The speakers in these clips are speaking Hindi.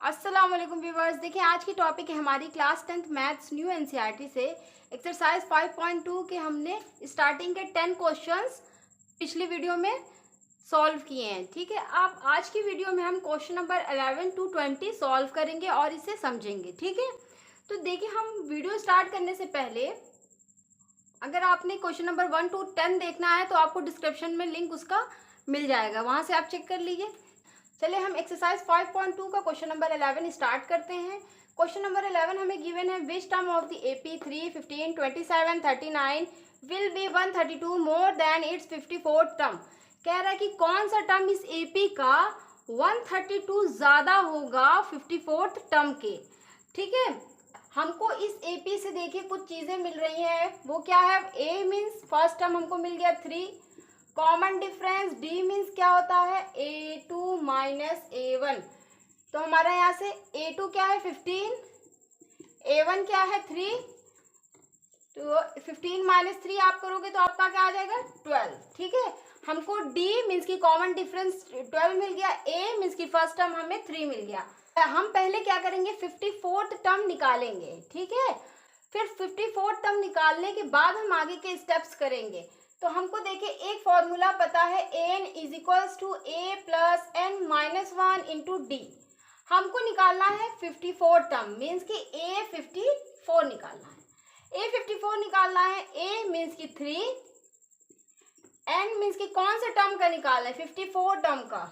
अस्सलाम वालेकुम व्यूवर्स। देखिए आज की टॉपिक है हमारी class 10th maths new NCERT से एक्सरसाइज 5.2 के हमने स्टार्टिंग के 10 क्वेश्चंस पिछली वीडियो में सॉल्व किए हैं। ठीक है, आप आज की वीडियो में हम क्वेश्चन नंबर 11 to 20 सॉल्व करेंगे और इसे समझेंगे। ठीक है, तो देखिए हम वीडियो स्टार्ट करने से पहले अगर आपने क्वेश्चन नंबर 1 to 10 देखना है तो आपको डिस्क्रिप्शन में लिंक उसका मिल जाएगा, वहाँ से आप चेक कर लीजिए। चलिए हम एक्सरसाइज 5.2 का क्वेश्चन नंबर 11 स्टार्ट करते हैं। क्वेश्चन नंबर 11 हमें गिवन है which term of the AP 3, 15, 27, 39 will be 132 more than it's 54 term. कह रहा है कि कौन सा टर्म इस एपी का 132 ज्यादा होगा 54th टर्म के। ठीक है, हमको इस एपी से देखिए कुछ चीजें मिल रही हैं। वो क्या है? ए मीन्स फर्स्ट टर्म हमको मिल गया 3, कॉमन डिफरेंस डी मीन्स क्या होता है a2 माइनस a1। तो हमारा यहाँ से a2 क्या है 15, a1 क्या है 3, तो 15 माइनस 3 आप करोगे तो आपका क्या आ जाएगा 12। ठीक है, हमको d मीन्स की कॉमन डिफरेंस 12 मिल गया, a मीन्स की फर्स्ट टर्म हमें 3 मिल गया। हम पहले क्या करेंगे 54th टर्म निकालेंगे। ठीक है, फिर 54th टर्म निकालने के बाद हम आगे के स्टेप्स करेंगे। तो हमको देखिए एक फॉर्मूला पता है n is equals to a plus N minus 1 into d. हमको निकालना है 54 टर्म मीन्स की a 54 निकालना है। a 54 निकालना है, a मीन्स की 3, n मीन्स की कौन से टर्म का निकालना है 54 टर्म का,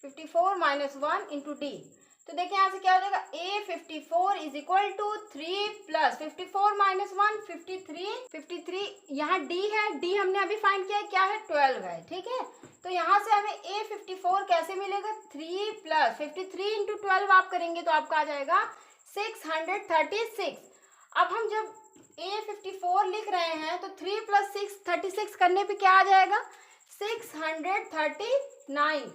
54 माइनस 1 इंटू डी। तो देखिए यहाँ से क्या हो जाएगा a 54 is equal to 3 plus 54 minus 1 53। यहाँ d है, d हमने अभी फाइंड किया है, क्या है 12 है। ठीक है, तो यहाँ से हमें a 54 कैसे मिलेगा 3 प्लस 53 इंटू 12 आप करेंगे तो आपका आ जाएगा 636। अब हम जब a 54 लिख रहे हैं तो 3 प्लस 6 36 करने पे क्या आ जाएगा 639।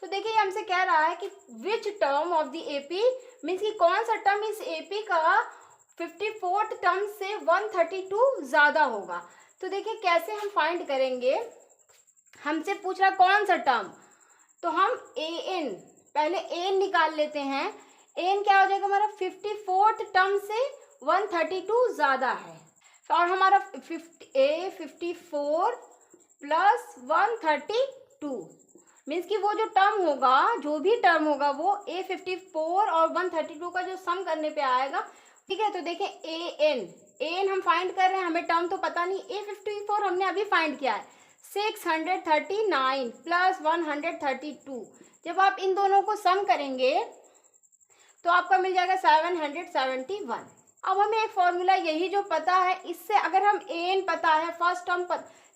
तो देखिए हमसे कह रहा है कि which term of the AP means कि कौन सा टर्म इस एपी का 54th टर्म से 132 ज्यादा होगा। तो देखिए कैसे हम फाइंड करेंगे, हमसे पूछ रहा कौन सा टर्म, तो हम an पहले an निकाल लेते हैं। an क्या हो जाएगा हमारा 54th टर्म से 132 ज्यादा है और हमारा a 54 प्लस 132 मीन्स कि वो जो टर्म होगा, जो भी टर्म होगा वो a 54 और 132 का जो सम करने पे आएगा। ठीक है, तो देखें an हम फाइंड कर रहे हैं, हमें टर्म तो पता नहीं, a 54 हमने अभी फाइंड किया है 639 प्लस 132। जब आप इन दोनों को सम करेंगे तो आपका मिल जाएगा 771। अब हमें एक फॉर्मूला यही जो पता है, इससे अगर हम an पता है, फर्स्ट टर्म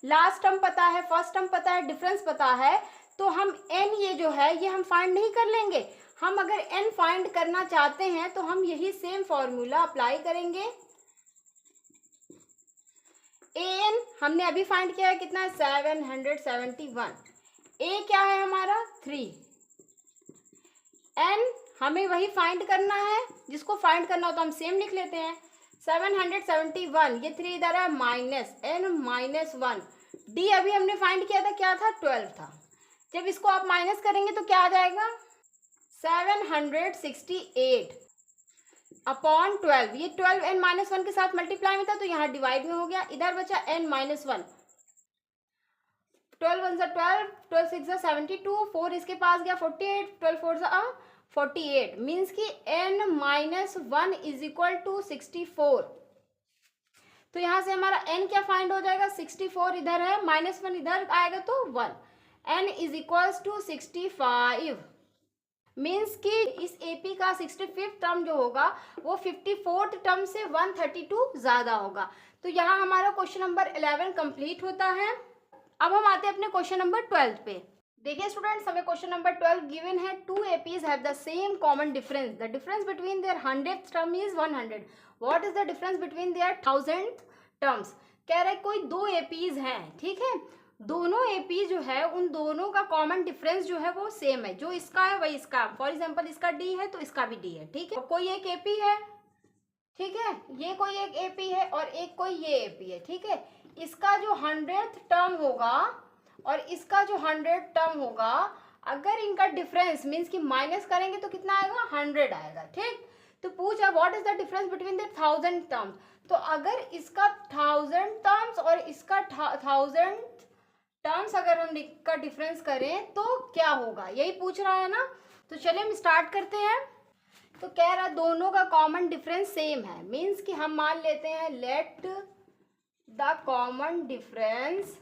लास्ट टर्म पता है, फर्स्ट टर्म पता है, डिफरेंस पता है, तो हम n ये जो है ये हम फाइंड नहीं कर लेंगे। हम अगर n फाइंड करना चाहते हैं तो हम यही सेम फॉर्मूला अप्लाई करेंगे। an हमने अभी फाइंड किया है, कितना है 771। a क्या है हमारा 3, n हमें वही फाइंड करना है, जिसको फाइंड करना हो तो हम सेम लिख लेते हैं 771। ये 3 इधर है माइनस n माइनस 1, d अभी हमने फाइंड किया था, क्या था 12 था। जब इसको आप माइनस करेंगे तो क्या आ जाएगा 768 अपॉन 12। ये 12 n माइनस 1 के साथ मल्टीप्लाई में था तो यहाँ डिवाइड में हो गया, इधर बचा n माइनस 1। 12 1 12, 12 6 72, 4 इसके पास गया 48, 12 4 48 मीन्स की n minus 1 is equal to 64। तो यहाँ से हमारा n क्या फाइंड हो जाएगा 64 इधर है, माइनस 1 इधर आएगा तो 1, n is equals to 65 means कि इस एपी का 65th टर्म जो होगा वो 54th टर्म से 132 ज्यादा होगा। तो यहाँ हमारा क्वेश्चन नंबर 11 कंप्लीट होता है। अब हम आते हैं अपने क्वेश्चन नंबर 12 पे। देखिए स्टूडेंट्स, हमें क्वेश्चन नंबर 12 गिवन है 2 APs have the same common difference, the difference between their 100th term is 100, what is the difference between their 1000th terms. कह रहे कोई 2 एपीज हैं, ठीक है, दोनों एपी जो है उन दोनों का कॉमन डिफरेंस जो है वो सेम है, जो इसका है वही इसका, फॉर एग्जांपल इसका डी है तो इसका भी डी है। ठीक है, कोई एक एपी है, ठीक है, ये कोई एक एपी है और एक कोई ये एपी है। ठीक है, इसका जो 100th टर्म होगा और इसका जो 100th टर्म होगा अगर इनका डिफरेंस मीन्स कि माइनस करेंगे तो कितना आएगा, 100 आएगा। ठीक, तो पूछा what is the difference between the 1000 terms. तो अगर इसका 1000 टर्म्स और इसका 1000 टर्म्स अगर हम का डिफरेंस करें तो क्या होगा, यही पूछ रहा है ना। तो चलिए हम स्टार्ट करते हैं। तो कह रहा है दोनों का कॉमन डिफरेंस सेम है, मीन्स कि हम मान लेते हैं लेट द कॉमन डिफरेंस,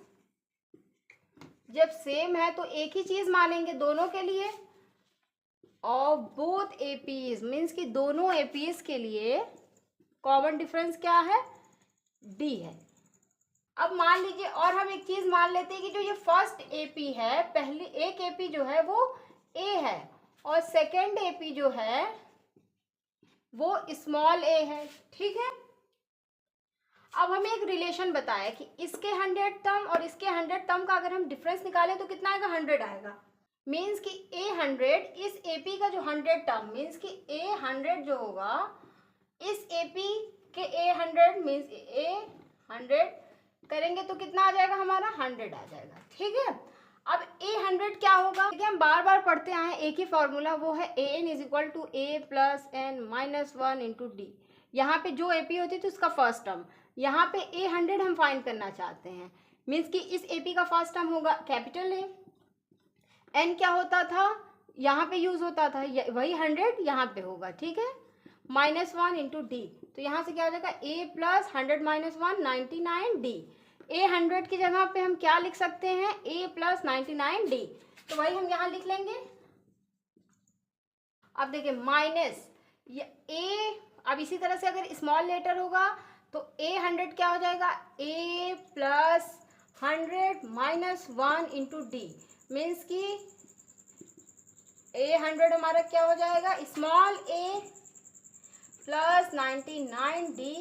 जब सेम है तो एक ही चीज मानेंगे दोनों के लिए, और बोथ एपीज मीन्स कि दोनों एपीज के लिए कॉमन डिफरेंस क्या है, डी है। अब मान लीजिए और हम एक चीज मान लेते हैं कि जो ये फर्स्ट एपी है, पहली एक एपी जो है वो ए है और सेकेंड एपी जो है वो स्मॉल ए है। ठीक है, अब हमें एक रिलेशन बताया कि इसके 100 टर्म और इसके 100 टर्म का अगर हम डिफरेंस निकालें तो कितना आएगा, 100 आएगा। मीन्स कि ए 100 इस एपी का जो 100 टर्म मीन्स कि ए 100 जो होगा इस एपी के ए 100 मीन्स ए 100 करेंगे तो कितना आ जाएगा हमारा, 100 आ जाएगा। ठीक है, अब ए 100 क्या होगा, देखिए हम बार बार पढ़ते आए एक ही फॉर्मूला, वो है A N is equal to A plus N minus 1 into D. यहाँ पे जो एपी होती थी उसका फर्स्ट टर्म, यहाँ पे ए 100 हम फाइंड करना चाहते हैं, मीन्स कि इस एपी का फर्स्ट टर्म होगा कैपिटल ए, एन क्या होता था यहाँ पे यूज होता था वही 100 यहाँ पे होगा। ठीक है, माइनस 1 इंटू डी, तो यहाँ से क्या हो जाएगा ए प्लस 100 माइनस 1 99 डी। ए 100 की जगह पे हम क्या लिख सकते हैं, ए प्लस 99 डी, तो वही हम यहाँ लिख लेंगे। अब देखिए माइनस ए, अब इसी तरह से अगर स्मॉल लेटर होगा तो ए 100 क्या हो जाएगा, A plus 100 minus 1 into D, means कि ए 100 हमारा क्या हो जाएगा, small A plus 99 D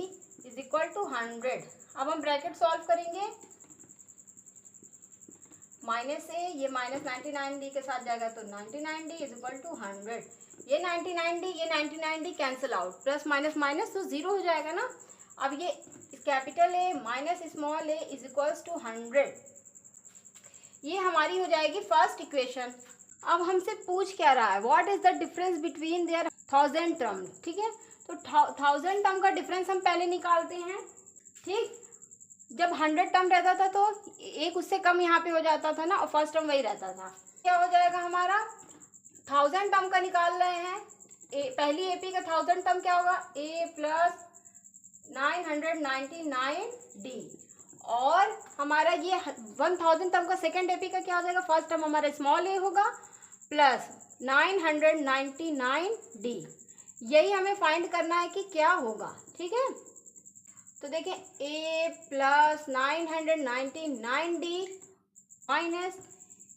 is equal to 100। अब हम ब्रैकेट सॉल्व करेंगे, माइनस ए ये माइनस 99 डी के साथ जाएगा तो 99 डी इज इक्वल टू 100, ये 99 d cancel out, plus minus minus तो जीरो हो जाएगा ना। अब ये capital A minus small A is equals to 100, ये हमारी हो जाएगी फर्स्ट इक्वेशन। अब हमसे पूछ क्या रहा है, what is the difference between their 1000 term. ठीक है, तो 1000 टर्म का डिफरेंस हम पहले निकालते हैं। ठीक, जब 100 टर्म रहता था तो एक उससे कम यहाँ पे हो जाता था ना, और फर्स्ट टर्म वही रहता था। क्या हो जाएगा हमारा, 1000 टर्म का निकाल रहे हैं, पहली एपी का 1000 टर्म क्या होगा, ए प्लस 999 डी, और हमारा ये 1000 टर्म का सेकेंड एपी का क्या हो जाएगा, फर्स्ट टर्म हमारा स्मॉल ए होगा प्लस 999 डी। यही हमें फाइंड करना है कि क्या होगा। ठीक है, तो देखिए ए प्लस 999 डी माइनस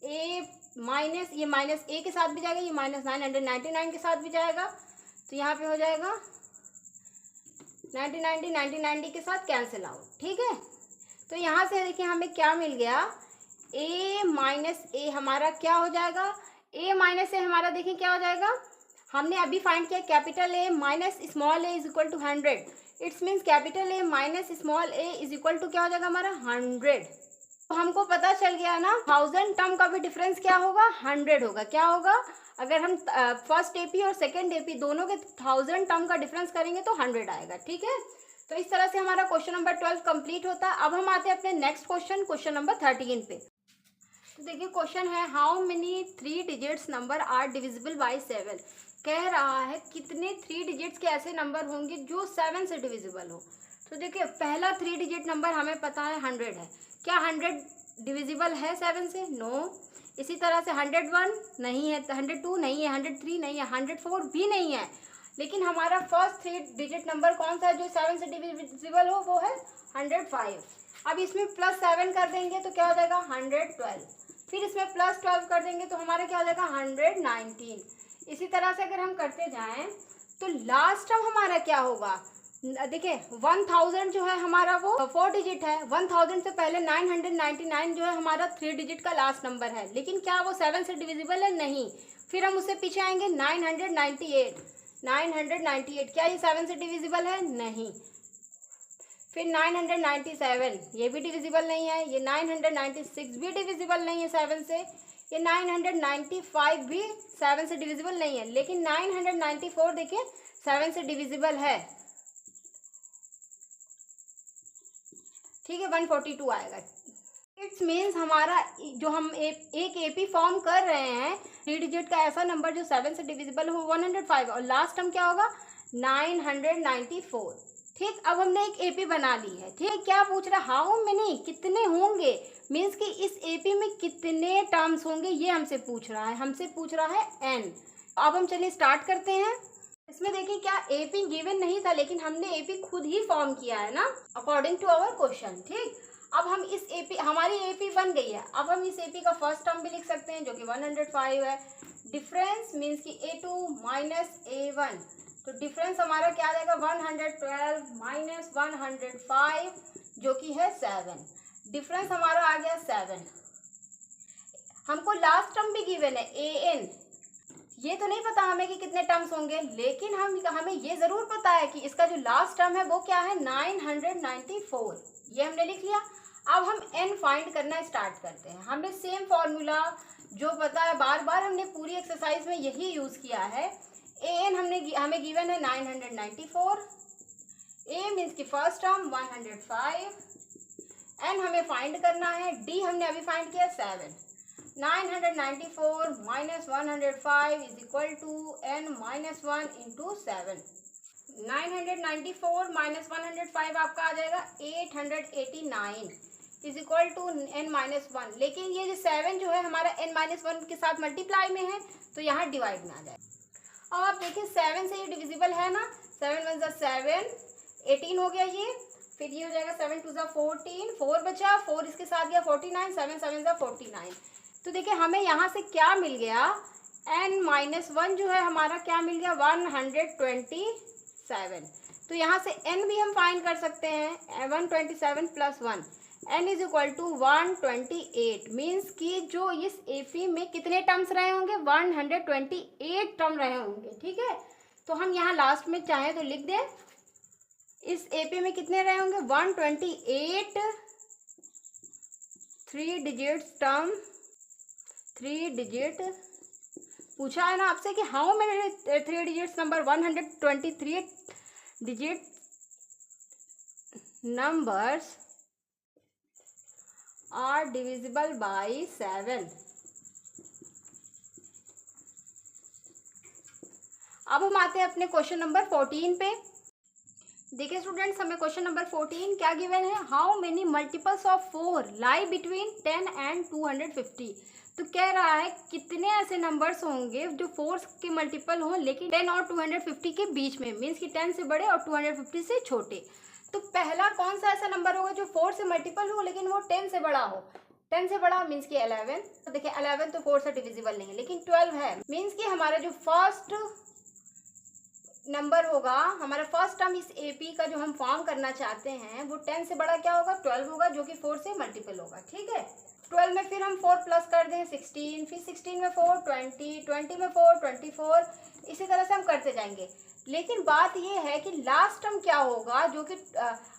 ए माइनस ये माइनस ए के साथ भी जाएगा, ये माइनस 999 के साथ भी जाएगा, तो यहाँ पे हो जाएगा 99 डी के साथ कैंसिल आउट। ठीक है, तो यहाँ से देखिए हमें क्या मिल गया, ए माइनस ए हमारा क्या हो जाएगा, ए माइनस ए हमारा देखिए क्या हो जाएगा, हमने अभी फाइंड किया capital A minus small A is equal to 100, it's means capital A minus small A is equal to क्या हो जाएगा हमारा 100। तो हमको पता चल गया ना 1000 टर्म का भी डिफरेंस क्या होगा, 100 होगा। क्या होगा, अगर हम फर्स्ट एपी और सेकेंड एपी दोनों के 1000 टर्म का डिफरेंस करेंगे तो 100 आएगा। ठीक है, तो इस तरह से हमारा क्वेश्चन नंबर 12 कंप्लीट होता है। अब हम आते हैं अपने नेक्स्ट क्वेश्चन, क्वेश्चन नंबर 13 पे। तो देखिए क्वेश्चन है, how many 3 digits number are divisible by 7। कह रहा है कितने 3 डिजिट्स के ऐसे नंबर होंगे जो 7 से डिविजिबल हो। तो देखिए पहला 3 डिजिट नंबर हमें पता है 100 है, क्या 100 डिविजिबल है 7 से, नो। इसी तरह से 101 नहीं है, 102 नहीं है, 103 नहीं है, 104 भी नहीं है। लेकिन हमारा फर्स्ट 3 डिजिट नंबर कौन सा है जो 7 से डिविजिबल हो, वो है 105। अब इसमें प्लस 7 कर देंगे तो क्या हो जाएगा 112, फिर इसमें प्लस 12 कर देंगे तो हमारा क्या हो जाएगा 119। इसी तरह से अगर हम करते जाएं तो लास्ट टर्म हमारा क्या होगा, देखिए 1000 जो है हमारा वो 4 डिजिट है, 1000 से पहले 999 जो है हमारा 3 डिजिट का लास्ट नंबर है, लेकिन क्या वो 7 से डिविजिबल है, नहीं। फिर हम उससे पीछे आएंगे 998 क्या ये 7 से डिविजिबल है, नहीं। फिर 997 ये भी डिविजिबल नहीं है, ये 996 भी डिविजिबल नहीं है 7 से, ये 995 भी 7 से डिविजिबल नहीं है, लेकिन 994 देखिए 7 से डिविजिबल है, ठीक है, 142 आएगा। इट्स मीन्स हमारा जो हम एक एपी फॉर्म कर रहे हैं 3 डिजिट का ऐसा नंबर जो 7 से डिविजिबल हो 105, और लास्ट टर्म क्या होगा 994। ठीक, अब हमने एक एपी बना ली है। ठीक, क्या पूछ रहा है, हाउ मेनी, कितने होंगे, मीन्स कि इस एपी में कितने टर्म्स होंगे ये हमसे पूछ रहा है, हमसे पूछ रहा है एन। अब हम चलिए स्टार्ट करते हैं। इसमें देखिए क्या एपी गिवन नहीं था, लेकिन हमने एपी खुद ही फॉर्म किया है ना, अकॉर्डिंग टू आवर क्वेश्चन। ठीक, अब हम इस एपी, हमारी एपी बन गई है, अब हम इस एपी का फर्स्ट टर्म भी लिख सकते हैं जो कि 105 है। डिफरेंस मीन्स कि A2 माइनस A1, तो डिफरेंस हमारा क्या आ जाएगा 112 माइनस 105 जो कि है 7। डिफरेंस हमारा आ गया 7। हमको लास्ट टर्म भी गिवन है AN, ये तो नहीं पता हमें कि कितने टर्म्स होंगे, लेकिन हमें ये जरूर पता है कि इसका जो लास्ट टर्म है वो क्या है 994, ये हमने लिख लिया। अब हम n फाइंड करना स्टार्ट करते हैं। हमें सेम फॉर्मूला जो पता है, बार बार हमने पूरी एक्सरसाइज में यही यूज किया है। an हमें गिवन है 994, a मीन्स की फर्स्ट टर्म 105, n हमें फाइंड करना है, d हमने अभी फाइंड किया 7। 994 minus 105 is equal to n minus 1 into 7। 994 minus 105 आपका आ जाएगा 889 is equal to n minus 1, लेकिन ये जो 7 जो है हमारा n माइनस 1 के साथ मल्टीप्लाई में है तो यहाँ डिवाइड में आ जाएगा। अब आप देखिए 7 से ये डिविजिबल है ना, 7 वन ज़ा 7, 18 हो गया ये, फिर ये हो जाएगा 7 टू ज़ा 14, 4 बचा, 4 इसके साथ गया 49, 7 7 ज़ा 49। तो देखिए हमें यहाँ से क्या मिल गया, n माइनस 1 जो है हमारा क्या मिल गया 127। तो यहाँ से n भी हम फाइंड कर सकते हैं, 127 plus 1 n is equal to 128, means कि जो इस एपी में कितने टर्म्स रहे होंगे 128 टर्म रहे होंगे। ठीक है, तो हम यहाँ लास्ट में चाहें तो लिख दें इस एपी में कितने रहे होंगे 128 3 डिजिट्स टर्म, 3 डिजिट पूछा है ना आपसे कि how many 3 digits number 123 digit numbers are divisible by 7। अब हम आते हैं अपने क्वेश्चन नंबर 14 पे। देखिए स्टूडेंट्स, हमें क्वेश्चन नंबर 14 क्या गिवन है, how many multiples of 4 lie between 10 and 250। तो कह रहा है कितने ऐसे नंबर्स होंगे जो 4 के मल्टीपल हों लेकिन 10 और 250 के बीच में, मीन्स कि 10 से बड़े और 250 से छोटे। तो पहला कौन सा ऐसा नंबर होगा जो 4 से मल्टीपल हो लेकिन वो 10 से बड़ा हो। 10 से बड़ा मीन्स कि 11। तो देखिए 11 तो 4 से डिविजिबल नहीं है, लेकिन 12 है, मीन्स कि हमारा जो फर्स्ट नंबर होगा, हमारा फर्स्ट टर्म इस एपी का जो हम फॉर्म करना चाहते हैं वो 10 से बड़ा क्या होगा 12 होगा, जो कि 4 से मल्टीपल होगा। ठीक है, 12 में फिर हम 4 प्लस कर दें 16, फिर 16 में 4 20, 20 में 4 24, इसी तरह से हम करते जाएंगे। लेकिन बात ये है कि लास्ट टर्म क्या होगा, जो कि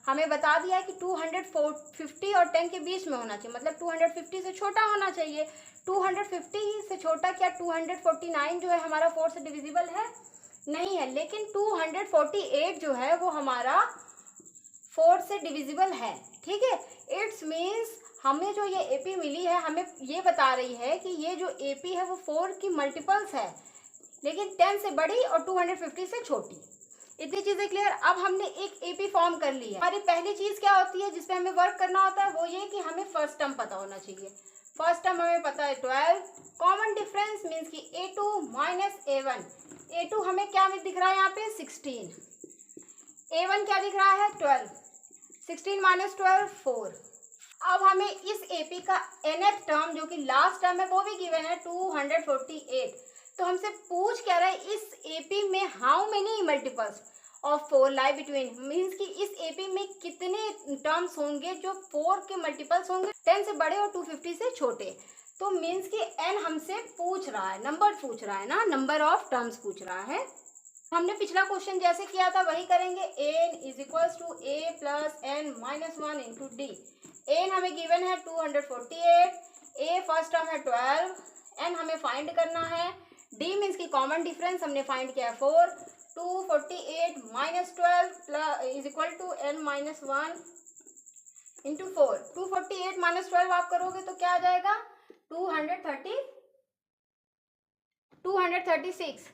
हमें बता दिया है कि 250 और 10 के बीच में होना चाहिए, मतलब 250 से छोटा होना चाहिए। 250 से छोटा क्या 249 जो है हमारा 4 से डिविजिबल है नहीं है, लेकिन 248 जो है वो हमारा 4 से डिविजिबल है। ठीक है, इट्स मीन्स हमें जो ये एपी मिली है हमें ये बता रही है कि ये जो एपी है वो 4 की मल्टीपल्स है, लेकिन 10 से बड़ी और 250 से छोटी। इतनी चीज़ें क्लियर। अब हमने एक एपी फॉर्म कर ली है। हमारी पहली चीज़ क्या होती है जिसपे हमें वर्क करना होता है, वो ये कि हमें फर्स्ट टर्म पता होना चाहिए। फर्स्ट टर्म हमें पता है 12, कॉमन डिफरेंस मीन्स कि A2 माइनस A1। A2 हमें क्या दिख रहा है यहाँ पे 16, A1 क्या दिख रहा है 12, 16 माइनस 12 4। अब हमें इस एपी का nth टर्म जो कि लास्ट टर्म है वो भी गिवन है 248। तो हमसे पूछ क्या रहा है इस एपी में how many multiples of 4 lie between, means कि इस एपी में कितने टर्म्स होंगे जो 4 के मल्टीपल्स होंगे 10 से बड़े और 250 से छोटे। तो मीन्स कि n हमसे पूछ रहा है, नंबर पूछ रहा है ना, नंबर ऑफ टर्म्स पूछ रहा है। हमने पिछला क्वेश्चन जैसे किया था वही करेंगे। n is equals to a plus n minus 1 into d. n हमें गिवन है 248, a फर्स्ट टर्म है 12, n हमें फाइंड करना है। d मीन्स की कॉमन डिफरेंस हमने फाइंड किया है 4। 248 minus 12 is equal to n minus 1 into 4। 248 minus 12 आप करोगे तो क्या आ जाएगा 236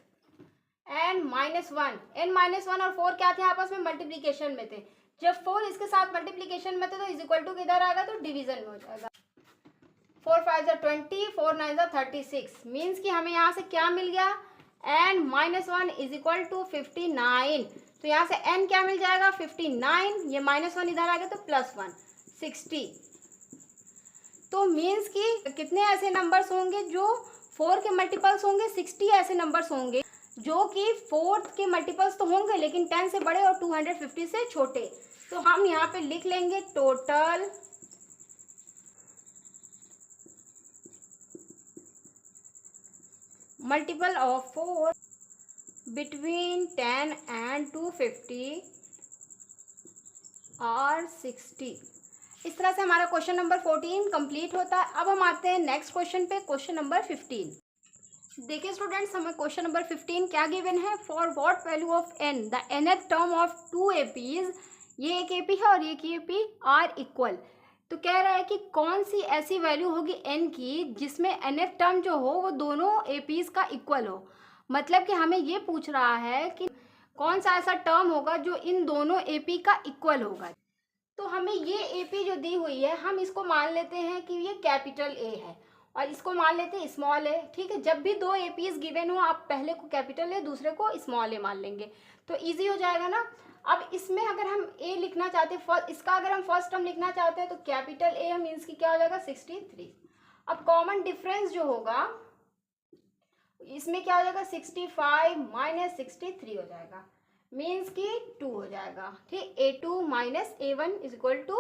एन माइनस 1। एन माइनस 1 और 4 क्या थे आपस में मल्टीप्लीकेशन में थे। जब 4 इसके साथ मल्टीप्लीकेशन में थे तो इज इक्वल टू किधर आएगा तो डिवीजन में हो जाएगा। 4 5 20 4 9 36 मीन्स कि हमें यहाँ से क्या मिल गया n minus 1 is equal to 59। तो यहाँ से एन क्या मिल जाएगा 59, ये माइनस 1 इधर आ गया तो प्लस 1 60। तो मीन्स कि कितने ऐसे नंबर्स होंगे जो 4 के मल्टीपल्स होंगे, 60 ऐसे नंबर्स होंगे जो कि 4 के मल्टीपल्स तो होंगे लेकिन 10 से बड़े और 250 से छोटे। तो हम यहाँ पे लिख लेंगे total multiple of 4 between 10 and 250 और 60। इस तरह से हमारा क्वेश्चन नंबर 14 कंप्लीट होता है। अब हम आते हैं नेक्स्ट क्वेश्चन पे, क्वेश्चन नंबर 15। देखिए स्टूडेंट्स, हमें क्वेश्चन नंबर 15 क्या गिवन है, for what value of n the nth term of 2 APs, ये एक AP है और ये एक AP आर इक्वल। तो कह रहा है कि कौन सी ऐसी वैल्यू होगी n की जिसमें nth टर्म जो हो वो दोनों APs का इक्वल हो। मतलब कि हमें ये पूछ रहा है कि कौन सा ऐसा टर्म होगा जो इन दोनों AP का इक्वल होगा। तो हमें ये AP जो दी हुई है हम इसको मान लेते हैं कि ये कैपिटल A है और इसको मान लेते हैं स्मॉल a। ठीक है, जब भी दो APs गिवन हो आप पहले को कैपिटल A दूसरे को स्मॉल a मान लेंगे तो इजी हो जाएगा ना। अब इसमें अगर हम a लिखना चाहते हैं, इसका अगर हम फर्स्ट टर्म लिखना चाहते हैं तो कैपिटल A मीन्स की क्या हो जाएगा 63। अब कॉमन डिफरेंस जो होगा इसमें क्या हो जाएगा 65 माइनस 63 हो जाएगा मीन्स की 2 हो जाएगा। ठीक, A2 minus A1 is equal to.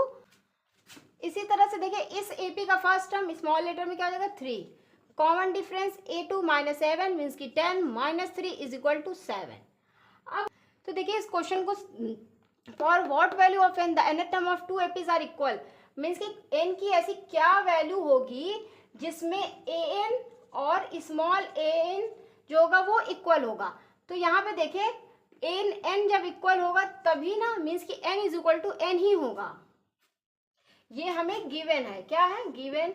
इसी तरह से देखिए इस AP का फर्स्ट टर्म स्मॉल लेटर में क्या हो जाएगा 3। Common difference A2 minus A1 means की 10 माइनस 3 इज इक्वल टू 7। अब तो देखिए इस क्वेश्चन को for what value of n the nth term of 2 APs are equal means कि n की ऐसी क्या वैल्यू होगी जिसमें an और स्मॉल an जो होगा वो इक्वल होगा। तो यहाँ पे देखिए n जब इक्वल होगा तभी ना मीन्स कि n is equal to n ही होगा। ये हमें गिवन है, क्या है गिवन।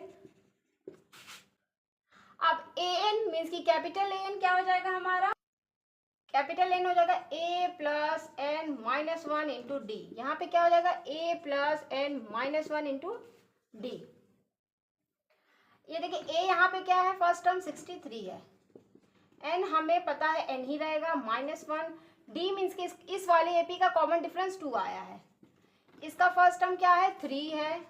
अब an मीन्स की कैपिटल an क्या हो जाएगा हमारा, कैपिटल N हो जाएगा a plus n minus 1 into D. यहाँ पे क्या हो जाएगा a plus n minus 1 into D. ये देखिए a यहाँ पे क्या है फर्स्ट टर्म 63 है, n हमें पता है n ही रहेगा माइनस 1। d मीन्स कि इस वाले AP का कॉमन डिफरेंस 2 आया है, इसका फर्स्ट टर्म क्या है 3 है,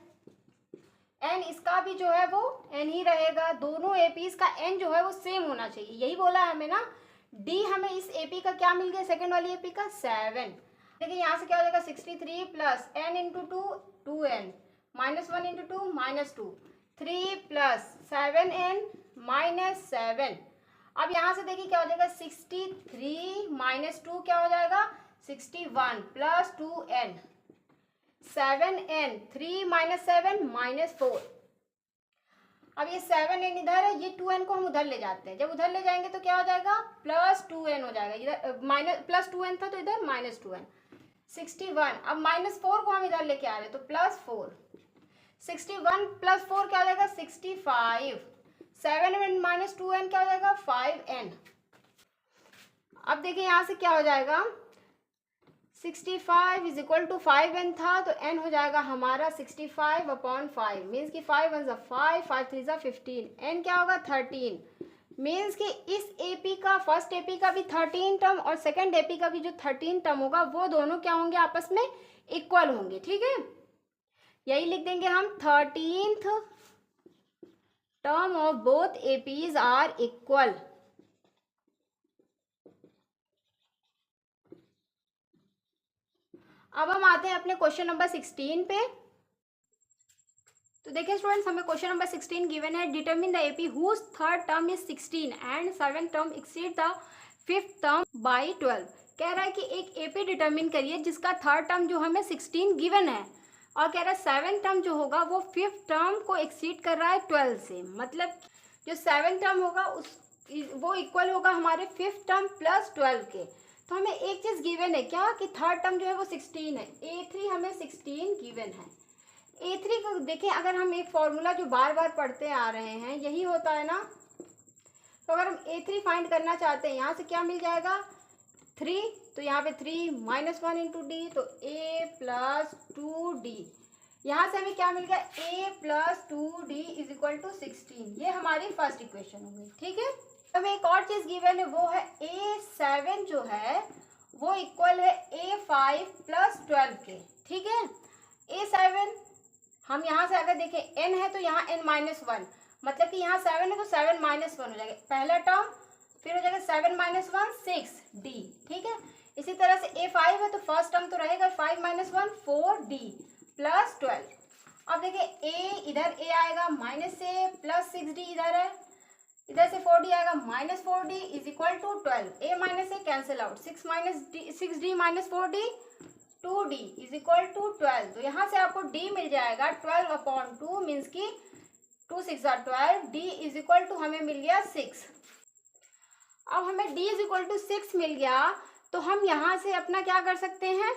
n इसका भी जो है वो n ही रहेगा। दोनों APs का n जो है वो सेम होना चाहिए, यही बोला है हमें ना। d हमें इस AP का क्या मिल गया सेकंड वाली AP का 7। देखिए यहाँ से क्या हो जाएगा 63 plus n into 2 2n minus 1 into 2 minus 2 3 plus 7n minus 7। अब यहाँ से देखिए क्या हो जाएगा 63 माइनस 2 क्या हो जाएगा 61 plus 2n 7n 3 minus 7 minus 4। अब ये 7n इधर है, ये 2n को हम उधर ले जाते हैं, जब उधर ले जाएंगे तो क्या हो जाएगा प्लस 2n हो जाएगा। इधर माइनस प्लस 2n था तो इधर माइनस 2n 61। अब माइनस 4 को हम इधर लेके आ रहे हैं तो प्लस 4 61 प्लस 4 क्या हो जाएगा 65। 7n माइनस 2n क्या हो जाएगा 5n। अब देखिए यहाँ से क्या हो जाएगा 65 इज इक्वल टू 5n था तो n हो जाएगा हमारा 65 अपॉन 5 मीन्स कि 5 1 5 5 3 15 n क्या होगा 13 मीन्स कि इस AP का फर्स्ट AP का भी 13 टर्म और सेकंड AP का भी जो 13 टर्म होगा वो दोनों क्या होंगे आपस में इक्वल होंगे। ठीक है, यही लिख देंगे हम 13th term of both APs are equal. अब हम आते हैं अपने क्वेश्चन नंबर 16 पे। तो देखिए स्टूडेंट्स, हमें क्वेश्चन नंबर 16 गिवन है, determine the AP whose third term is 16 and seventh term exceed the fifth term by 12। कह रहा है कि एक AP डिटरमिन करिए जिसका थर्ड टर्म जो हमें 16 गिवन है और कह रहा है सेवेंथ टर्म जो होगा वो फिफ्थ टर्म को एक्सीड कर रहा है 12 से। मतलब जो 7 टर्म होगा वो इक्वल होगा हमारे 5th टर्म प्लस 12 के। तो हमें एक चीज़ गिवन है क्या कि थर्ड टर्म जो है वो 16 है, A3 हमें 16 गिवन है। A3 को देखें, अगर हम एक फॉर्मूला जो बार बार पढ़ते आ रहे हैं यही होता है ना, तो अगर हम A3 फाइंड करना चाहते हैं यहाँ से क्या मिल जाएगा 3, तो यहाँ पे 3 -1 इंटू डी, तो A प्लस 2D। यहाँ से हमें क्या मिल गया A plus 2D is equal to 16। ये हमारी फर्स्ट इक्वेशन हो गई। ठीक है, हमें एक और चीज़ गिवन है, वो है A7 जो है वो इक्वल है A5 प्लस 12 के। ठीक है, A7 हम यहाँ से अगर देखें n है तो यहाँ n-1, मतलब कि यहाँ 7 है तो 7 -1 हो जाएगा पहला टर्म, फिर हो जाएगा 7 -1 6D। ठीक है, इसी तरह से A5 है तो फर्स्ट टर्म तो रहेगा 5 -1 4D प्लस 12। अब देखिए A इधर A आएगा -A प्लस 6D इधर है, इधर से 4D आएगा -4D is equal to 12। A minus A cancel out, 6D minus 4D 2D is equal to 12। तो यहाँ से आपको D मिल जाएगा 12/2 मीन्स की 2 6 12, D इज इक्वल टू हमें मिल गया 6। अब हमें D इज इक्वल टू 6 मिल गया तो हम यहाँ से अपना क्या कर सकते हैं,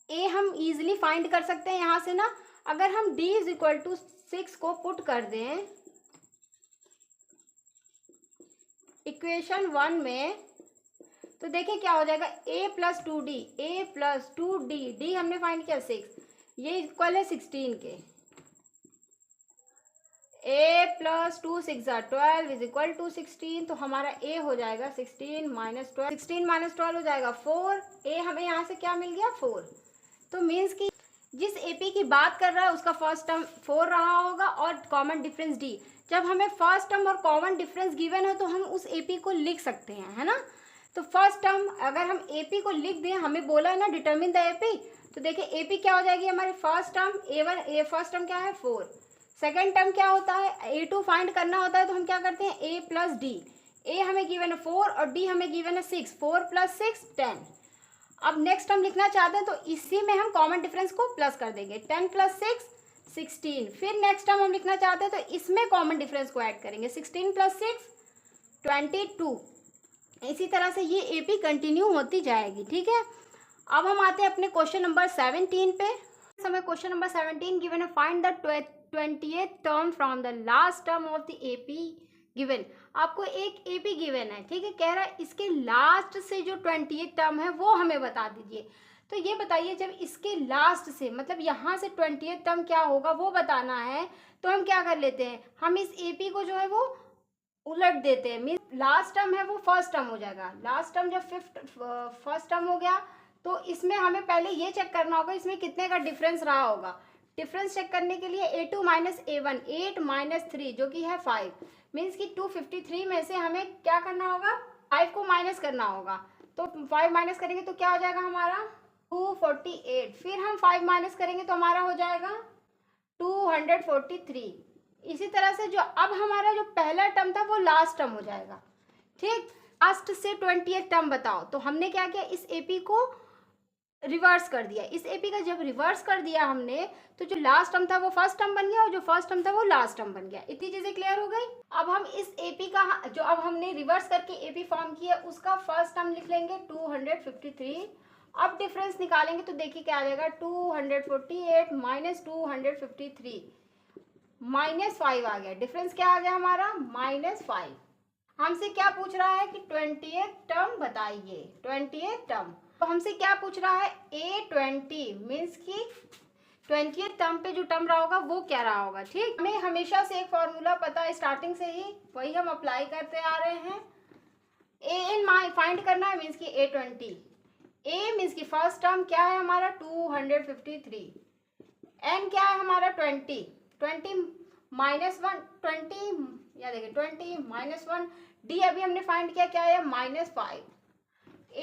A हम इजीली फाइंड कर सकते हैं यहाँ से ना। अगर हम D इज इक्वल टू 6 को पुट कर दें इक्वेशन 1 में, तो देखिए क्या हो जाएगा A plus 2D, A plus 2D, D हमने फाइंड किया 6, ये इक्वल है 16 के। A plus 2 6 12 is equal to 16, तो हमारा A हो जाएगा 16 माइनस 12, 16 माइनस 12 हो जाएगा 4। A हमें यहाँ से क्या मिल गया 4। तो मीन्स कि जिस AP की बात कर रहा है उसका फर्स्ट टर्म 4 रहा होगा और कॉमन डिफरेंस D। जब हमें फर्स्ट टर्म और कॉमन डिफरेंस गिवन है तो हम उस AP को लिख सकते हैं, है ना। तो फर्स्ट टर्म अगर हम AP को लिख दें, हमें बोला है ना डिटरमिन द AP, तो देखिए AP क्या हो जाएगी हमारी first term A1, first term क्या है 4, सेकेंड टर्म क्या होता है A2 फाइंड करना होता है, तो हम क्या करते हैं A प्लस D। A हमें गिवन है 4 और D हमें गिवन है 6, 4 प्लस 6 10। अब नेक्स्ट टर्म लिखना चाहते हैं तो इसी में हम कॉमन डिफरेंस को प्लस कर देंगे, 10 प्लस 6 16। फिर नेक्स्ट टर्म हम लिखना चाहते हैं तो इसमें कॉमन डिफरेंस को ऐड करेंगे, 16 प्लस 6 22। इसी तरह से ये AP कंटिन्यू होती जाएगी। ठीक है, अब हम आते हैं अपने क्वेश्चन नंबर 17 पे। हमें क्वेश्चन नंबर 17 गिवन है, find the 20th term from the last term of the AP given. आपको एक AP गिवन है, ठीक है, कह रहा है इसके लास्ट से जो 20th टर्म है वो हमें बता दीजिए। तो ये बताइए जब इसके लास्ट से मतलब यहाँ से 20th टर्म क्या होगा वो बताना है, तो हम क्या कर लेते हैं, हम इस AP को जो है वो उलट देते हैं। मीन लास्ट टर्म है वो फर्स्ट टर्म हो जाएगा, लास्ट टर्म जब फर्स्ट टर्म हो गया तो इसमें हमें पहले ये चेक करना होगा इसमें कितने का डिफरेंस रहा होगा। डिफरेंस चेक करने के लिए A2 माइनस A1, 8 माइनस 3 जो कि है 5, मीन्स कि 253 में से हमें क्या करना होगा 5 को माइनस करना होगा। तो 5 माइनस करेंगे तो क्या हो जाएगा हमारा 248, फिर हम 5 माइनस करेंगे तो हमारा हो जाएगा 243। इसी तरह से जो अब हमारा जो पहला टर्म था वो लास्ट टर्म हो जाएगा। ठीक, लास्ट से 20th टर्म बताओ, तो हमने क्या किया इस AP को रिवर्स कर दिया। इस AP का जब रिवर्स कर दिया हमने तो जो लास्ट टर्म था वो फर्स्ट टर्म बन गया और जो फर्स्ट टर्म था वो लास्ट टर्म बन गया। इतनी चीजें क्लियर हो गई। अब हम इस AP का जो अब हमने रिवर्स करके AP फॉर्म किया उसका फर्स्ट टर्म लिख लेंगे 253। अब डिफरेंस निकालेंगे तो देखिए क्या आ जाएगा 248 माइनस 253 -5 आ गया। डिफरेंस क्या आ गया हमारा -5। हमसे क्या पूछ रहा है कि 20th टर्म बताइए, 20th टर्म। तो हमसे क्या पूछ रहा है A20 मीन्स कि 20th टर्म पे जो टर्म रहा होगा वो क्या रहा होगा। ठीक, हमें हमेशा से एक फॉर्मूला पता है स्टार्टिंग से ही, वही हम अप्लाई करते आ रहे हैं। AN फाइंड करना है मीन्स कि A20, A मीन्स की फर्स्ट टर्म क्या है हमारा 253, N क्या है हमारा 20 माइनस 1 20 या देखिए 20 माइनस 1, D अभी हमने फाइंड किया क्या है -5।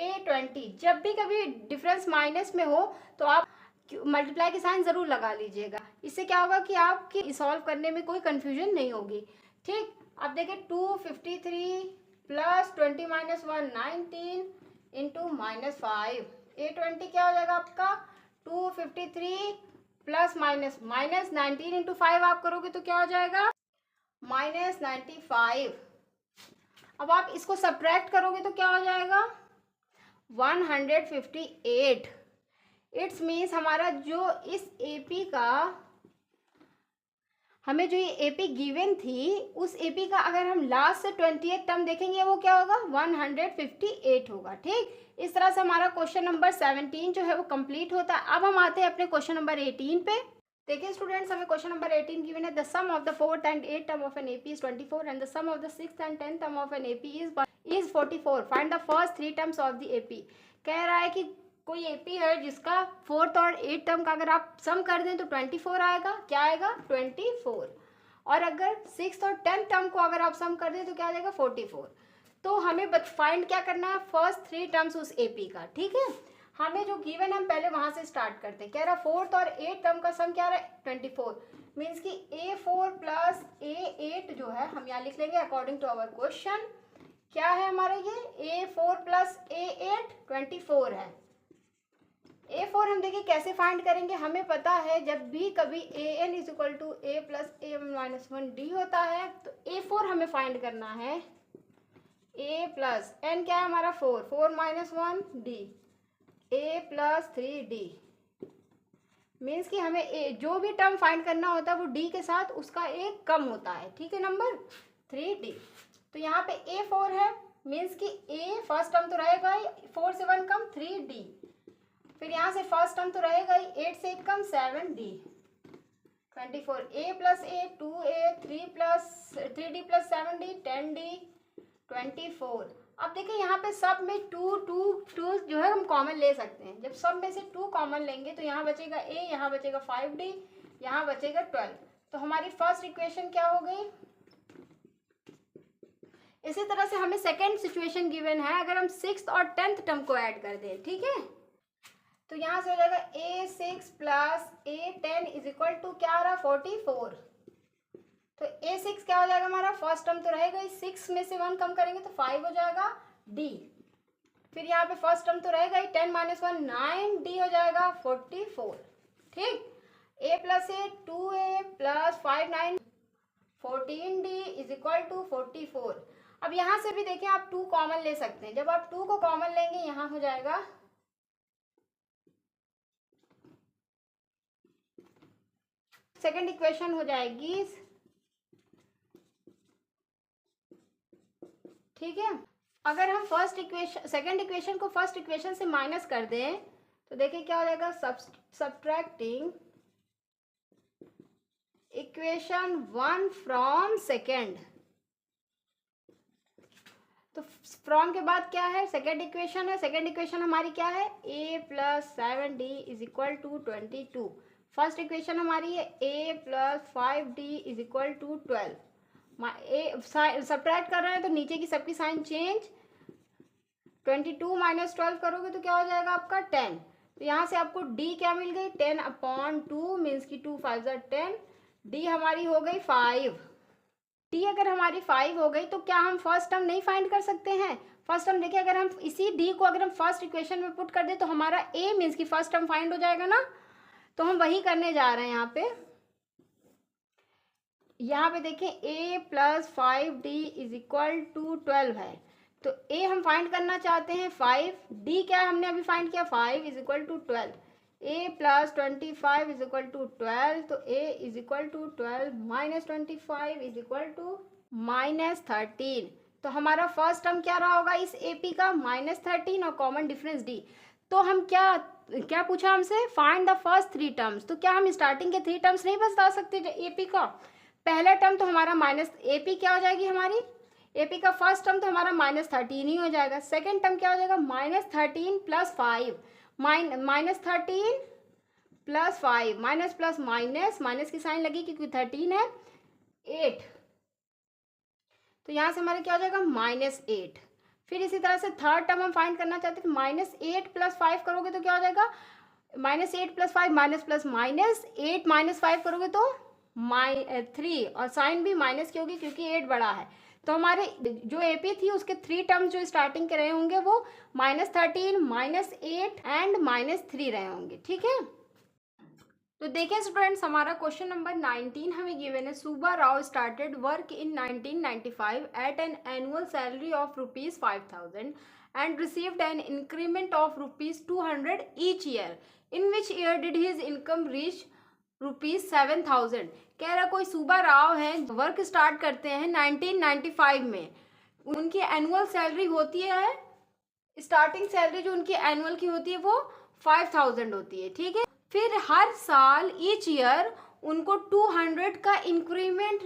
A20 जब भी कभी डिफरेंस माइनस में हो तो आप मल्टीप्लाई के साइन ज़रूर लगा लीजिएगा, इससे क्या होगा कि आपकी सॉल्व करने में कोई कन्फ्यूजन नहीं होगी। ठीक, अब देखिए 253 प्लस 20 माइनस 1 19 इंटू -5। A20 क्या हो जाएगा आपका 253 प्लस माइनस 19 इंटू 5 आप करोगे तो क्या हो जाएगा -95। अब आप इसको सब्ट्रैक्ट करोगे तो क्या हो जाएगा 158। इट्स मीन्स हमारा जो इस एपी का, हमें जो ये एपी गिवन थी उस एपी का अगर हम लास्ट से 28 टर्म देखेंगे वो क्या होगा 158 होगा। ठीक, इस तरह से हमारा क्वेश्चन नंबर 17 जो है वो कंप्लीट होता है। अब हम आते हैं अपने क्वेश्चन नंबर 18 पे। देखिए स्टूडेंट्स, हमें क्वेश्चन नंबर 18 गिवन है the sum of the 4th and 8th term of an AP is 24 and the sum of the 6th and 10th term of an AP is 44. Find the first 3 terms of the AP। कह रहा है कि कोई एपी है जिसका 4th और 8th टर्म का अगर आप सम कर दें तो 24 आएगा। क्या आएगा 24। और अगर 6th और 10th टर्म को अगर आप सम कर दें तो क्या आ जाएगा 44। तो हमें फाइंड क्या करना है फर्स्ट 3 टर्म्स उस एपी का। ठीक है, हमें जो गिवन हम पहले वहां से स्टार्ट करते हैं। कह रहा 4th और 8th टर्म का सम क्या रहा है 24। मीन्स कि A4 प्लस A8 जो है हम यहाँ लिख लेंगे अकॉर्डिंग टू आवर क्वेश्चन। क्या है हमारा ये A4 प्लस A8 24 है। A4 हम देखिए कैसे फाइंड करेंगे। हमें पता है जब भी कभी AN is equal to A plus A-1D होता है तो A4 हमें फाइंड करना है। A प्लस N क्या है हमारा 4, 4 minus 1 D, A plus 3D। Means कि हमें जो भी टर्म फाइंड करना होता है वो D के साथ उसका एक कम होता है। ठीक है, नंबर 3D। तो यहाँ पे A4 है, मीन्स कि A फर्स्ट टर्म तो रहेगा ही, 4 से 1 कम 3D। फिर यहाँ से फर्स्ट टर्म तो रहेगा ही, 8 से 1 कम 7D। 24 A plus A 2A 3D plus 7D 10D 24। अब देखिए यहाँ पे सब में 2 जो है हम कॉमन ले सकते हैं। जब सब में से 2 कॉमन लेंगे तो यहाँ बचेगा A, यहाँ बचेगा 5D, यहाँ बचेगा 12। तो हमारी फर्स्ट इक्वेशन क्या हो गई। इसी तरह से हमें सेकेंड सिचुएशन गिवन है अगर हम 6th और 10th टर्म को ऐड कर दें। ठीक है, तो यहाँ से हो जाएगा A6 plus A10 is equal to क्या आ रहा 44। तो A6 क्या हो जाएगा हमारा फर्स्ट टर्म तो रहेगा ही, 6 में से 1 कम करेंगे तो 5 हो जाएगा D। फिर यहाँ पे फर्स्ट टर्म तो रहेगा ही, 10 माइनस 1 9D हो जाएगा 44। ठीक, A plus A 2A plus 5 9 14D is equal to 44। अब यहाँ से भी देखिए आप 2 कॉमन ले सकते हैं। जब आप 2 को कॉमन लेंगे यहाँ हो जाएगा सेकेंड इक्वेशन हो जाएगी। ठीक है, अगर हम सेकेंड इक्वेशन को फर्स्ट इक्वेशन से माइनस कर दें तो देखिए क्या हो जाएगा सब्ट्रैक्टिंग इक्वेशन 1 फ्रॉम सेकेंड। तो फ्रॉम के बाद क्या है सेकेंड इक्वेशन है। सेकेंड इक्वेशन हमारी क्या है A plus 7D is equal to 22। First equation हमारी है A plus 5D is equal to 12। Subtract कर रहे हैं तो नीचे की सबकी साइन चेंज। 22 माइनस 12 करोगे तो क्या हो जाएगा आपका 10। तो यहाँ से आपको D क्या मिल गई 10/2 मीन्स की 2 5 10। D हमारी हो गई 5। D अगर हमारी 5 हो गई तो क्या हम फर्स्ट टर्म नहीं फाइंड कर सकते हैं। फर्स्ट टर्म देखिए अगर हम इसी D को अगर हम फर्स्ट इक्वेशन में पुट कर दे तो हमारा A मीन्स की फर्स्ट टर्म फाइंड हो जाएगा ना। तो हम वही करने जा रहे हैं यहाँ पे देखिए A plus 5D is equal to 12 है। तो A हम फाइंड करना चाहते हैं 5, D क्या हमने अभी फाइंड किया 5 is equal to 12। A plus 25 is equal to 12। तो A is equal to 12 minus 25 is equal to minus 13। तो हमारा फर्स्ट टर्म क्या रहा होगा इस AP का -13 और कॉमन डिफरेंस D। तो हम क्या पूछा हमसे फाइंड द फर्स्ट 3 टर्म्स। तो क्या हम स्टार्टिंग के 3 टर्म्स नहीं बता सकते AP का। पहला टर्म तो हमारा AP क्या हो जाएगी हमारी AP का फर्स्ट टर्म तो हमारा -13 ही हो जाएगा। सेकेंड टर्म क्या हो जाएगा -13 plus 5 -13 plus 5 minus plus minus की साइन लगी क्योंकि 13 है 8। तो यहाँ से हमारा क्या हो जाएगा -8। फिर इसी तरह से थर्ड टर्म हम फाइंड करना चाहते हैं -8 प्लस 5 करोगे तो क्या हो जाएगा -8 plus 5 minus plus minus 8 minus 5 करोगे तो 3 और साइन भी माइनस की होगी क्योंकि 8 बड़ा है। तो हमारे जो AP थी उसके 3 टर्म्स जो स्टार्टिंग के रहे होंगे वो -13 -8 एंड -3 रहे होंगे। ठीक है, तो देखिए स्टूडेंट्स, हमारा क्वेश्चन नंबर 19 हमें गिवन है। Subba Rao started work in 1995 at an annual salary of ₹5,000 and received an increment of ₹200 each year. In which year did his income reach ₹7,000। कह रहा कोई सुब्बा राव है, वर्क स्टार्ट करते हैं 1995 में। उनकी एनुअल सैलरी होती है, स्टार्टिंग सैलरी जो उनकी एनुअल की होती है वो 5,000 होती है, ठीक है। फिर हर साल ईच ईयर उनको 200 का इंक्रीमेंट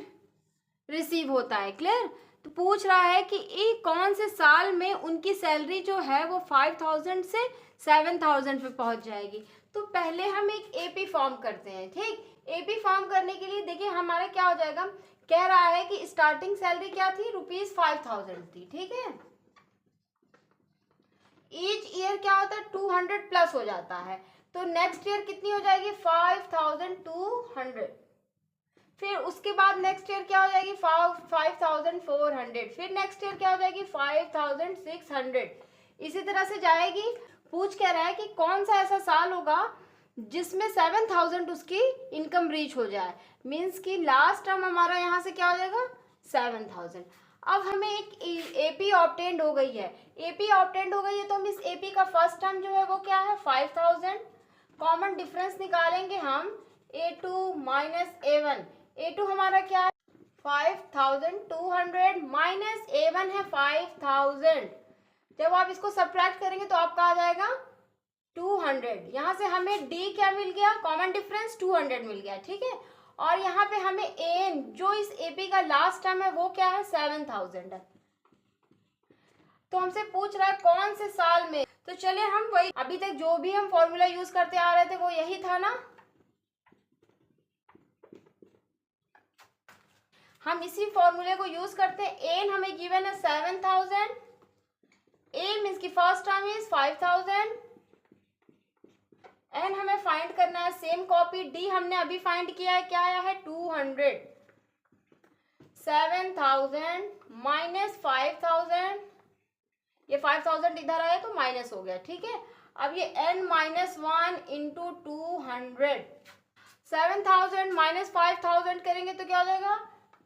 रिसीव होता है। क्लियर? तो पूछ रहा है कि कौन से साल में उनकी सैलरी जो है वो 5,000 से 7,000 पे पहुंच जाएगी। तो पहले हम एक एपी फॉर्म करते हैं, ठीक। एपी फॉर्म करने के लिए देखिए हमारा क्या हो जाएगा। कह रहा है कि स्टार्टिंग सैलरी क्या थी, ₹5,000 थी, ठीक है। ईच ईयर क्या होता है, 200 प्लस हो जाता है। तो नेक्स्ट ईयर कितनी हो जाएगी, 5,200। फिर उसके बाद नेक्स्ट ईयर क्या हो जाएगी, 5,400। फिर नेक्स्ट ईयर क्या हो जाएगी, 5,600। इसी तरह से जाएगी। पूछ कह रहा है कि कौन सा ऐसा साल होगा जिसमें 7,000 उसकी इनकम रीच हो जाए। मीन्स कि लास्ट टर्म हमारा यहाँ से क्या हो जाएगा, 7,000। अब हमें एक एपी ऑब्टेंड हो गई है। एपी ऑब्टेंड हो गई है तो हम इस एपी का फर्स्ट टर्म जो है वो क्या है, 5,000। कॉमन डिफरेंस निकालेंगे हम, A2 माइनस A1। A2 हमारा क्या है, 5,200 माइनस A1 है 5,000। जब आप इसको सब्ट्रैक्ट करेंगे तो आपका आ जाएगा 200। यहाँ से हमें D क्या मिल गया, कॉमन डिफरेंस 200 मिल गया, ठीक है। और यहाँ पे हमें AN जो इस AP का लास्ट टर्म है वो क्या है, 7,000 है। तो हमसे पूछ रहा है कौन से साल में। तो चलिए हम वही अभी तक जो भी हम फॉर्मूला यूज करते आ रहे थे वो यही था ना। हम इसी फॉर्मूले को यूज करते हैं। एन हमें गिवन है 7,000, ए मीन्स की फर्स्ट टर्म इज 5,000, एन हमें फाइंड करना है। सेम कॉपी डी हमने अभी फाइंड किया है, क्या आया है 200। 7,000 माइनस 5,000, ये 5,000 इधर आया तो माइनस हो गया, ठीक है। अब ये n माइनस 1 इंटू 200। 7,000 माइनस 5,000 करेंगे तो क्या हो जाएगा,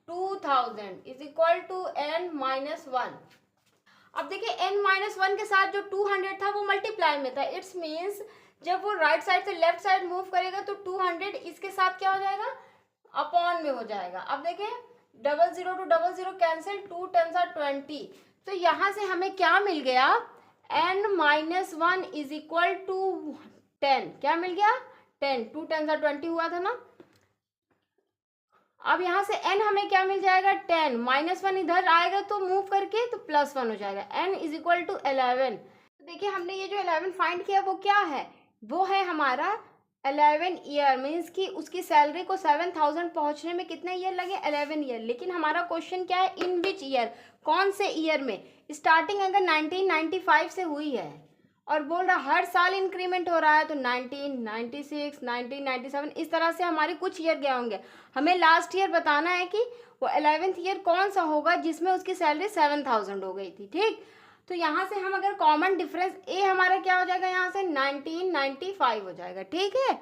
2,000 is equal to n minus 1। अब देखिए n माइनस 1 के साथ जो 200 था वो मल्टीप्लाई में था। इट्स मीन्स जब वो राइट साइड से लेफ्ट साइड मूव करेगा तो 200 इसके साथ क्या हो जाएगा, अपॉन में हो जाएगा। अब देखिए 00 to 00 कैंसिल, 2 10 are 20। तो यहाँ से हमें क्या मिल गया, n minus 1 is equal to 10। क्या मिल गया, 10। 2 10 are 20 हुआ था ना। अब यहाँ से n हमें क्या मिल जाएगा, 10। माइनस 1 इधर आएगा तो मूव करके तो प्लस 1 हो जाएगा। n is equal to 11। तो देखिए हमने ये जो 11 फाइंड किया वो क्या है, वो है हमारा 11 ईयर। मीन्स कि उसकी सैलरी को 7,000 पहुंचने में कितने ईयर लगे, 11 ईयर। लेकिन हमारा क्वेश्चन क्या है, इन विच ईयर, कौन से ईयर में। स्टार्टिंग अगर 1995 से हुई है और बोल रहा हर साल इंक्रीमेंट हो रहा है तो 1996, 1997 इस तरह से हमारे कुछ ईयर गए होंगे। हमें लास्ट ईयर बताना है कि वो 11th ईयर कौन सा होगा जिसमें उसकी सैलरी 7,000 हो गई थी, ठीक। तो यहाँ से हम अगर कॉमन डिफरेंस ए हमारा क्या हो जाएगा, यहाँ से 1995 हो जाएगा, ठीक है।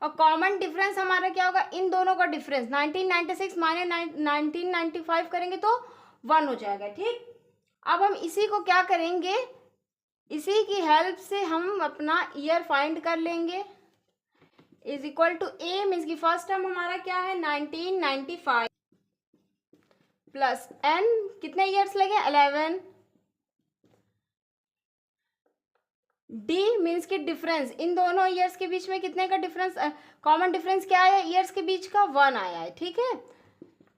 और कॉमन डिफरेंस हमारा क्या होगा, इन दोनों का डिफरेंस 1996 माइनस 1995 करेंगे तो 1 हो जाएगा, ठीक। अब हम इसी को क्या करेंगे, इसी की हेल्प से हम अपना ईयर फाइंड कर लेंगे। Is equal to A means की फर्स्ट टर्म हमारा क्या है 1995 प्लस एन, कितने ईयर्स लगे 11। डी मीन्स की डिफरेंस, इन दोनों ईयर्स के बीच में कितने का डिफरेंस, कॉमन डिफरेंस क्या आया ईयर्स के बीच का, 1 आया है, ठीक है।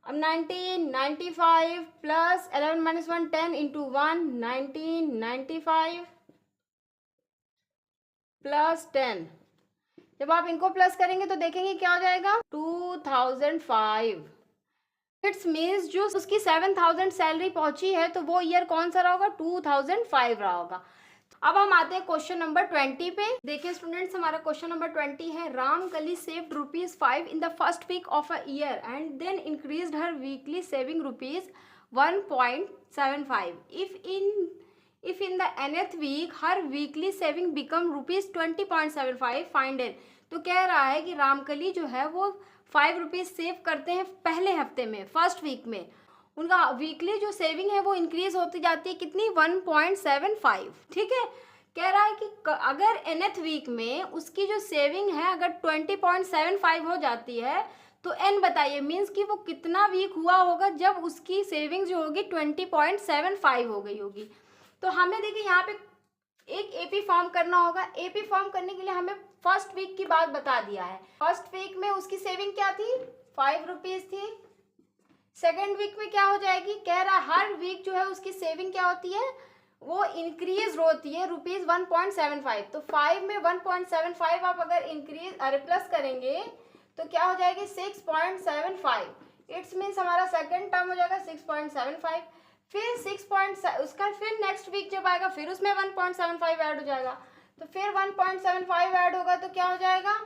अब 1995 प्लस 11 माइनस 1 10 इंटू 1, 1995 प्लस 10। जब आप इनको प्लस करेंगे तो देखेंगे क्या हो जाएगा, 2005। इट्स मीन्स जो उसकी 7,000 सैलरी पहुंची है तो वो ईयर कौन सा रहा होगा, 2005 रहा होगा। अब हम आते हैं क्वेश्चन नंबर 20 पे। देखिए स्टूडेंट्स, हमारा क्वेश्चन नंबर 20 है, Ram Kali saved ₹5 in the first week of a year and then increased her weekly saving ₹1.75। If in the nth week her weekly saving become ₹20.75, find n. तो कह रहा है कि रामकली जो है वो 5 रुपीज़ सेव करते हैं पहले हफ्ते में, फर्स्ट वीक में। उनका वीकली जो सेविंग है वो इंक्रीज होती जाती है कितनी, 1.75। ठीक है, कह रहा है कि अगर nth वीक में उसकी जो सेविंग है अगर 20.75 हो जाती है तो n बताइए, मीन्स कि वो कितना वीक हुआ होगा जब उसकी सेविंग जो होगी 20.75 हो गई होगी। तो हमें देखिए यहाँ पे एक एपी फॉर्म करना होगा। एपी फॉर्म करने के लिए हमें फर्स्ट वीक की बात बता दिया है। फर्स्ट वीक में उसकी सेविंग क्या थी, 5 रुपीज़ थी। सेकेंड वीक में क्या हो जाएगी, कह रहा हर वीक जो है उसकी सेविंग क्या होती है, वो इंक्रीज होती है ₹1.75। तो 5 में 1.75 आप अगर इंक्रीज प्लस करेंगे तो क्या हो जाएगी 6.75। इट्स मीन्स हमारा सेकंड टर्म हो जाएगा 6.75। फिर 6. उसका फिर नेक्स्ट वीक जब आएगा फिर उसमें 1.75 ऐड हो जाएगा। तो फिर 1.75 ऐड होगा तो क्या हो जाएगा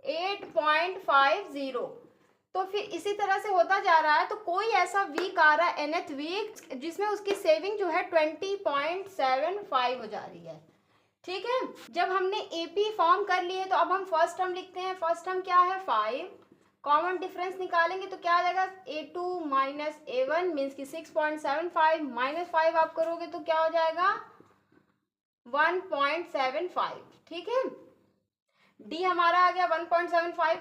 8.50। तो फिर इसी तरह से होता जा रहा है। तो कोई ऐसा वीक आ रहा है nth वीक जिसमें उसकी सेविंग जो है 20.75 हो जा रही है। ठीक है, जब हमने एपी फॉर्म कर लिए तो अब हम फर्स्ट टर्म लिखते हैं। फर्स्ट टर्म क्या है 5, कॉमन डिफरेंस निकालेंगे तो क्या आ जाएगा a2 माइनस a1 मीन्स की 6.75 माइनस 5 आप करोगे तो क्या हो जाएगा 1.75। ठीक है, डी हमारा आ गया 1.75।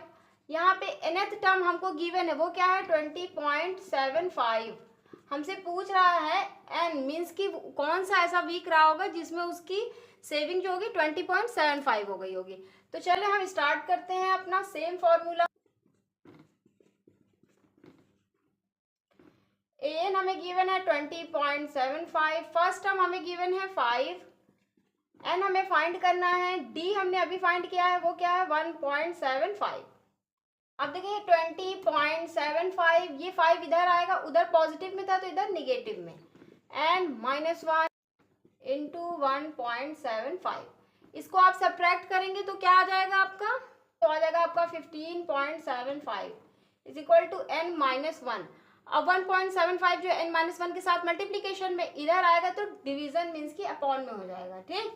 यहाँ पे nth टर्म हमको गिवन है वो क्या है 20.75। हमसे पूछ रहा है n मीन्स कि कौन सा ऐसा वीक रहा होगा जिसमें उसकी सेविंग जो होगी 20.75 हो गई होगी। तो चलिए हम स्टार्ट करते हैं अपना सेम फॉर्मूला। एन हमें गिवन है 20.75, फर्स्ट टर्म हमें गिवन है 5, एन हमें फाइंड करना है, डी हमने अभी फाइंड किया है वो क्या है 1.75। अब देखिए 20.75, ये 5 इधर आएगा, उधर पॉजिटिव में था तो इधर निगेटिव में, एन -1 इंटू 1.75। इसको आप सब्ट्रैक्ट करेंगे तो क्या आ जाएगा आपका, तो आ जाएगा आपका 15.75 इज इक्वल टू n-1। अब 1.75 जो n-1 के साथ मल्टीप्लीकेशन में इधर आएगा तो डिवीजन मीन्स की अपॉन में हो जाएगा। ठीक,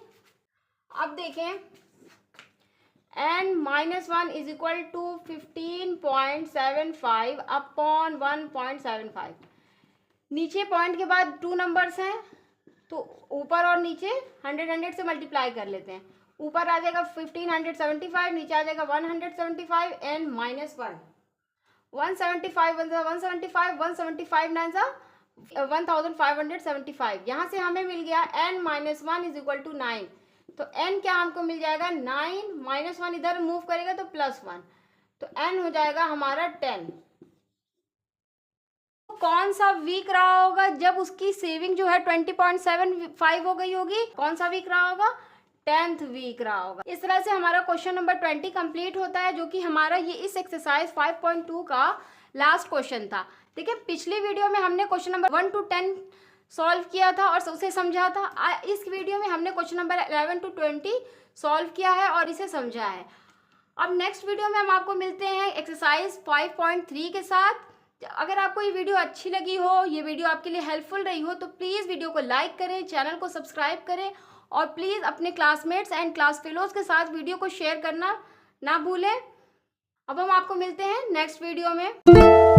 अब देखें n-1 is equal to 15.75 upon 1.75। नीचे पॉइंट के बाद 2 नंबर्स हैं तो ऊपर और नीचे 100 से मल्टीप्लाई कर लेते हैं। ऊपर आ जाएगा 1575, नीचे आ जाएगा 175 n-1। 175 175 175 9 1575। यहाँ से हमें मिल गया n-1 इज इक्वल टू 9। तो n क्या हमको मिल जाएगा 9 -1 इधर मूव करेगा तो +1, तो n हो जाएगा हमारा 10। कौन सा वीक रहा होगा जब उसकी सेविंग जो है 20.75 हो गई होगी, कौन सा वीक रहा होगा 10th वीक रहा होगा। इस तरह से हमारा क्वेश्चन नंबर 20 कंप्लीट होता है, जो कि हमारा ये इस एक्सरसाइज 5.2 का लास्ट क्वेश्चन था। देखिए पिछली वीडियो में हमने क्वेश्चन नंबर 1 to 10 सॉल्व किया था और उसे समझा था। इस वीडियो में हमने क्वेश्चन नंबर 11 to 20 सॉल्व किया है और इसे समझा है। अब नेक्स्ट वीडियो में हम आपको मिलते हैं एक्सरसाइज 5.3 के साथ। अगर आपको ये वीडियो अच्छी लगी हो, ये वीडियो आपके लिए हेल्पफुल रही हो तो प्लीज़ वीडियो को लाइक करें, चैनल को सब्सक्राइब करें और प्लीज़ अपने क्लासमेट्स एंड क्लास फेलोज के साथ वीडियो को शेयर करना ना भूलें। अब हम आपको मिलते हैं नेक्स्ट वीडियो में।